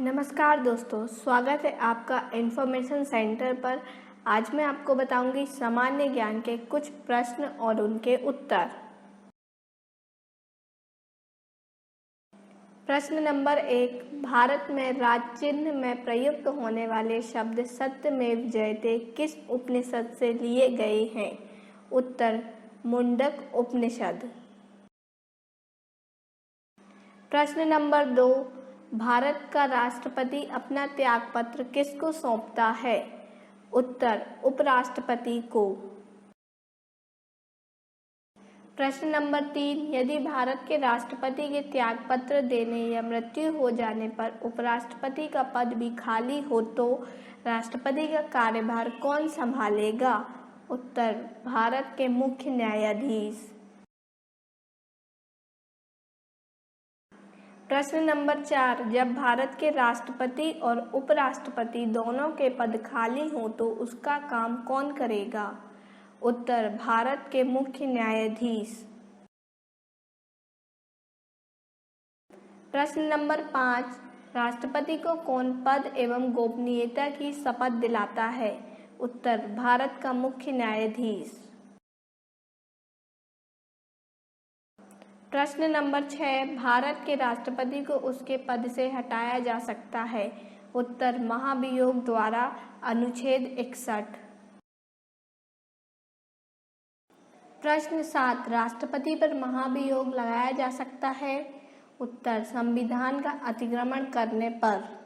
नमस्कार दोस्तों, स्वागत है आपका इन्फॉर्मेशन सेंटर पर। आज मैं आपको बताऊंगी सामान्य ज्ञान के कुछ प्रश्न और उनके उत्तर। प्रश्न नंबर 1, भारत में राज चिन्ह में प्रयुक्त होने वाले शब्द सत्यमेव जयते किस उपनिषद से लिए गए हैं? उत्तर, मुंडक उपनिषद। प्रश्न नंबर 2, भारत का राष्ट्रपति अपना त्यागपत्र किसको सौंपता है? उत्तर, उपराष्ट्रपति को। प्रश्न नंबर 3, यदि भारत के राष्ट्रपति के त्यागपत्र देने या मृत्यु हो जाने पर उपराष्ट्रपति का पद भी खाली हो तो राष्ट्रपति का कार्यभार कौन संभालेगा? उत्तर, भारत के मुख्य न्यायाधीश। प्रश्न नंबर 4, जब भारत के राष्ट्रपति और उपराष्ट्रपति दोनों के पद खाली हों तो उसका काम कौन करेगा? उत्तर, भारत के मुख्य न्यायाधीश। प्रश्न नंबर 5, राष्ट्रपति को कौन पद एवं गोपनीयता की शपथ दिलाता है? उत्तर, भारत का मुख्य न्यायाधीश। प्रश्न नंबर 6, भारत के राष्ट्रपति को उसके पद से हटाया जा सकता है? उत्तर, महाभियोग द्वारा, अनुच्छेद 61। प्रश्न 7, राष्ट्रपति पर महाभियोग लगाया जा सकता है? उत्तर, संविधान का अतिक्रमण करने पर।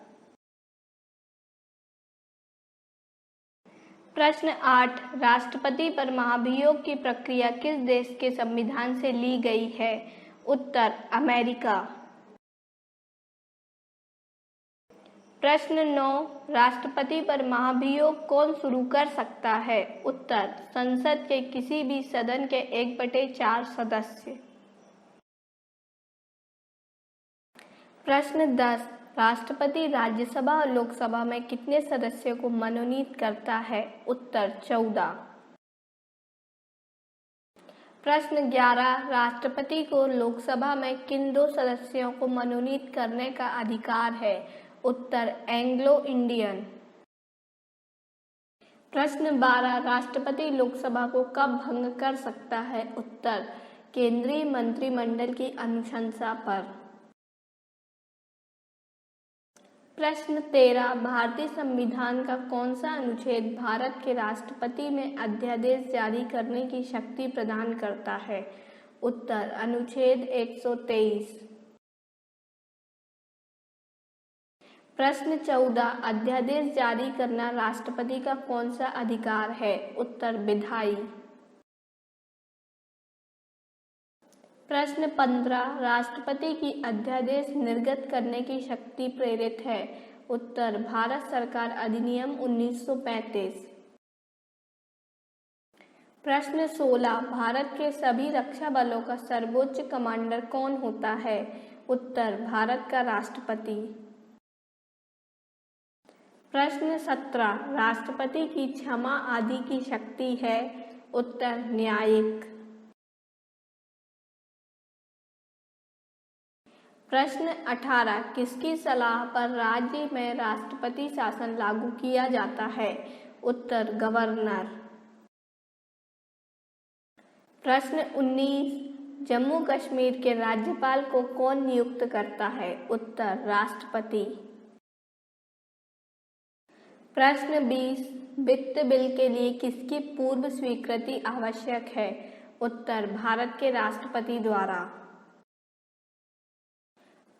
प्रश्न 8, राष्ट्रपति पर महाभियोग की प्रक्रिया किस देश के संविधान से ली गई है? उत्तर, अमेरिका। प्रश्न 9, राष्ट्रपति पर महाभियोग कौन शुरू कर सकता है? उत्तर, संसद के किसी भी सदन के 1/4 सदस्य। प्रश्न 10, राष्ट्रपति राज्यसभा और लोकसभा में कितने सदस्यों को मनोनीत करता है? उत्तर, 14। प्रश्न 11, राष्ट्रपति को लोकसभा में किन 2 सदस्यों को मनोनीत करने का अधिकार है? उत्तर, एंग्लो इंडियन। प्रश्न 12, राष्ट्रपति लोकसभा को कब भंग कर सकता है? उत्तर, केंद्रीय मंत्रिमंडल की अनुशंसा पर। प्रश्न 13, भारतीय संविधान का कौन सा अनुच्छेद भारत के राष्ट्रपति में अध्यादेश जारी करने की शक्ति प्रदान करता है? उत्तर, अनुच्छेद 123। प्रश्न 14, अध्यादेश जारी करना राष्ट्रपति का कौन सा अधिकार है? उत्तर, विधायी। प्रश्न 15, राष्ट्रपति की अध्यादेश निर्गत करने की शक्ति प्रेरित है? उत्तर, भारत सरकार अधिनियम 1935। प्रश्न 16, भारत के सभी रक्षा बलों का सर्वोच्च कमांडर कौन होता है? उत्तर, भारत का राष्ट्रपति। प्रश्न 17, राष्ट्रपति की क्षमा आदि की शक्ति है? उत्तर, न्यायिक। प्रश्न 18, किसकी सलाह पर राज्य में राष्ट्रपति शासन लागू किया जाता है? उत्तर, गवर्नर। प्रश्न 19, जम्मू कश्मीर के राज्यपाल को कौन नियुक्त करता है? उत्तर, राष्ट्रपति। प्रश्न 20, वित्त बिल के लिए किसकी पूर्व स्वीकृति आवश्यक है? उत्तर, भारत के राष्ट्रपति द्वारा।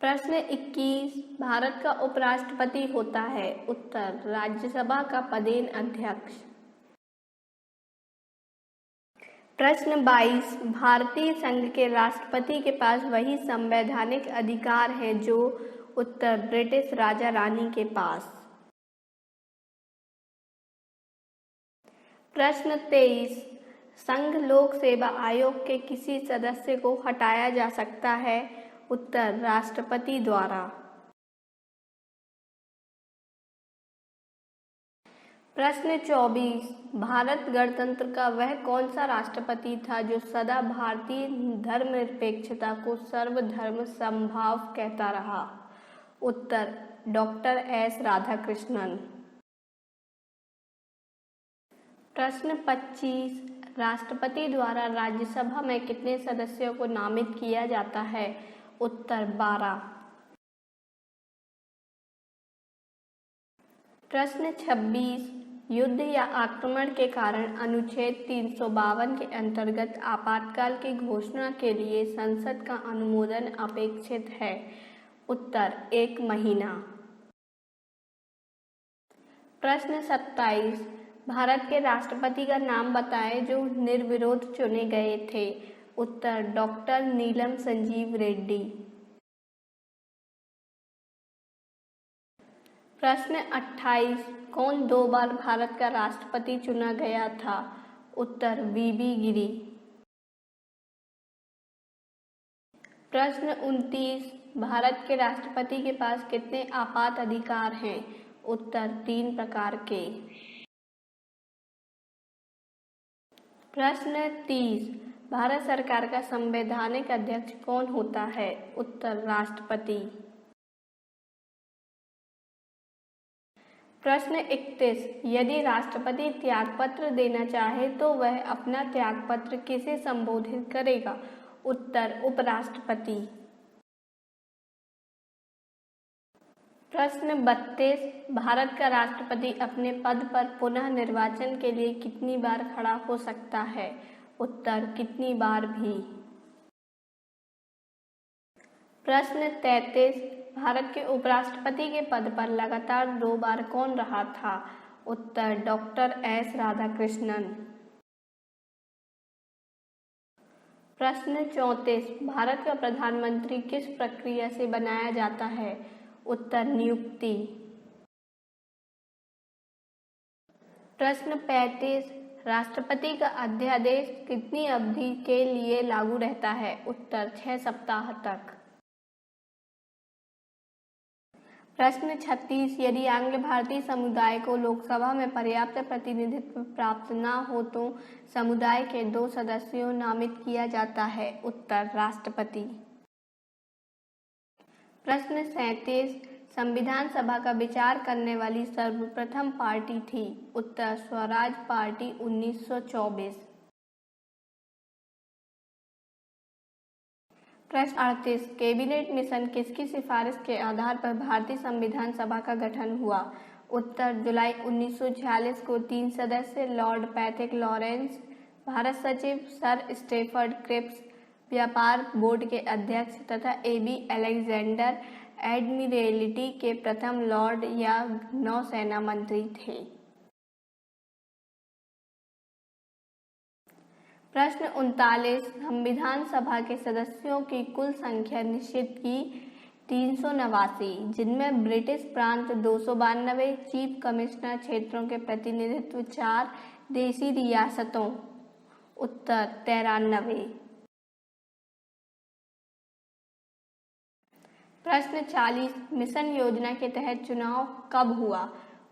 प्रश्न 21, भारत का उपराष्ट्रपति होता है? उत्तर, राज्यसभा का पदेन अध्यक्ष। प्रश्न 22, भारतीय संघ के राष्ट्रपति के पास वही संवैधानिक अधिकार है जो उत्तर, ब्रिटिश राजा रानी के पास। प्रश्न 23, संघ लोक सेवा आयोग के किसी सदस्य को हटाया जा सकता है? उत्तर, राष्ट्रपति द्वारा। प्रश्न 24, भारत गणतंत्र का वह कौन सा राष्ट्रपति था जो सदा भारतीय धर्मनिरपेक्षता को सर्वधर्म समभाव कहता रहा? उत्तर, डॉक्टर एस राधाकृष्णन। प्रश्न 25, राष्ट्रपति द्वारा राज्यसभा में कितने सदस्यों को नामित किया जाता है? उत्तर 12। प्रश्न 26, युद्ध या आक्रमण के कारण अनुच्छेद 352 के अंतर्गत आपातकाल की घोषणा के लिए संसद का अनुमोदन अपेक्षित है? उत्तर 1 महीना। प्रश्न 27, भारत के राष्ट्रपति का नाम बताएं जो निर्विरोध चुने गए थे? उत्तर डॉक्टर नीलम संजीव रेड्डी। प्रश्न 28, कौन 2 बार भारत का राष्ट्रपति चुना गया था? उत्तर वीबी गिरी। प्रश्न 29, भारत के राष्ट्रपति के पास कितने आपात अधिकार हैं? उत्तर 3 प्रकार के। प्रश्न 30, भारत सरकार का संवैधानिक अध्यक्ष कौन होता है? उत्तर राष्ट्रपति। प्रश्न 31, यदि राष्ट्रपति त्यागपत्र देना चाहे तो वह अपना त्यागपत्र किसे संबोधित करेगा? उत्तर उपराष्ट्रपति। प्रश्न 32, भारत का राष्ट्रपति अपने पद पर पुनः निर्वाचन के लिए कितनी बार खड़ा हो सकता है? उत्तर कितनी बार भी। प्रश्न 33, भारत के उपराष्ट्रपति के पद पर लगातार 2 बार कौन रहा था? उत्तर डॉक्टर एस राधाकृष्णन। प्रश्न 34, भारत का प्रधानमंत्री किस प्रक्रिया से बनाया जाता है? उत्तर नियुक्ति। प्रश्न 35, राष्ट्रपति का अध्यादेश कितनी अवधि के लिए लागू रहता है? उत्तर 6 सप्ताह तक। प्रश्न 36, यदि आंग्ल भारतीय समुदाय को लोकसभा में पर्याप्त प्रतिनिधित्व प्राप्त न हो तो समुदाय के 2 सदस्यों नामित किया जाता है? उत्तर राष्ट्रपति। प्रश्न 37, संविधान सभा का विचार करने वाली सर्वप्रथम पार्टी थी? उत्तर स्वराज पार्टी 1924। प्रश्न 38, कैबिनेट मिशन किसकी सिफारिश के आधार पर भारतीय संविधान सभा का गठन हुआ? उत्तर जुलाई 1946 को 3 सदस्य लॉर्ड पैथिक लॉरेंस, भारत सचिव सर स्टेफर्ड क्रिप्स, व्यापार बोर्ड के अध्यक्ष तथा एबी अलेक्जेंडर एडमिरेलिटी के प्रथम लॉर्ड या नौसेना मंत्री थे। प्रश्न 39, संविधान सभा के सदस्यों की कुल संख्या निश्चित की 389, जिनमें ब्रिटिश प्रांत 292, चीफ कमिश्नर क्षेत्रों के प्रतिनिधित्व 4, देशी रियासतों। उत्तर 93। प्रश्न 40, मिशन योजना के तहत चुनाव कब हुआ?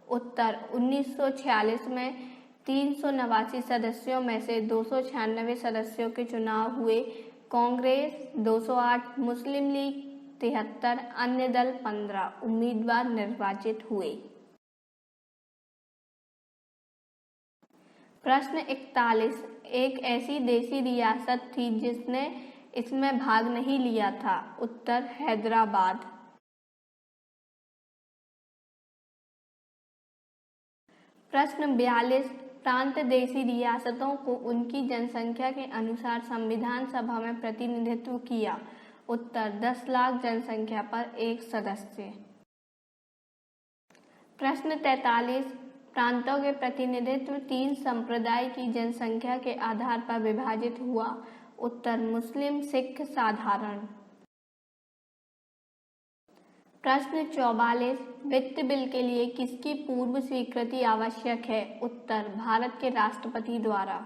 उत्तर 1946 में 389 सदस्यों में से 296 सदस्यों के चुनाव हुए। कांग्रेस 208, मुस्लिम लीग 73, अन्य दल 15 उम्मीदवार निर्वाचित हुए। प्रश्न 41, एक ऐसी देशी रियासत थी जिसने इसमें भाग नहीं लिया था? उत्तर हैदराबाद। प्रश्न 42, प्रांत देशी रियासतों को उनकी जनसंख्या के अनुसार संविधान सभा में प्रतिनिधित्व किया? उत्तर 10 लाख जनसंख्या पर 1 सदस्य। प्रश्न 43, प्रांतों के प्रतिनिधित्व 3 संप्रदाय की जनसंख्या के आधार पर विभाजित हुआ? उत्तर मुस्लिम, सिख, साधारण। प्रश्न 44, वित्त बिल के लिए किसकी पूर्व स्वीकृति आवश्यक है? उत्तर भारत के राष्ट्रपति द्वारा।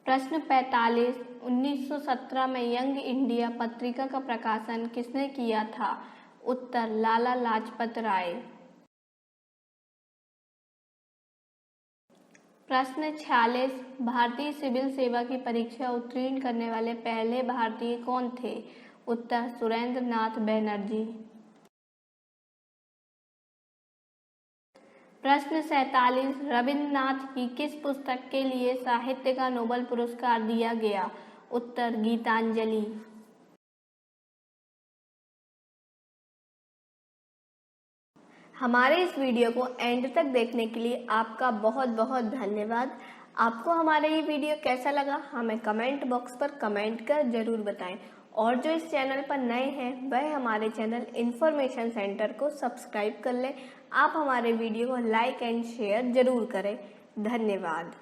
प्रश्न 45, 1917 में यंग इंडिया पत्रिका का प्रकाशन किसने किया था? उत्तर लाला लाजपत राय। प्रश्न 46, भारतीय सिविल सेवा की परीक्षा उत्तीर्ण करने वाले पहले भारतीय कौन थे? उत्तर सुरेंद्र नाथ बनर्जी। प्रश्न 47 रविन्द्रनाथ की किस पुस्तक के लिए साहित्य का नोबेल पुरस्कार दिया गया? उत्तर गीतांजलि। हमारे इस वीडियो को एंड तक देखने के लिए आपका बहुत बहुत धन्यवाद। आपको हमारा ये वीडियो कैसा लगा हमें कमेंट बॉक्स पर कमेंट कर जरूर बताएं और जो इस चैनल पर नए हैं वह हमारे चैनल इन्फॉर्मेशन सेंटर को सब्सक्राइब कर लें। आप हमारे वीडियो को लाइक एंड शेयर जरूर करें। धन्यवाद।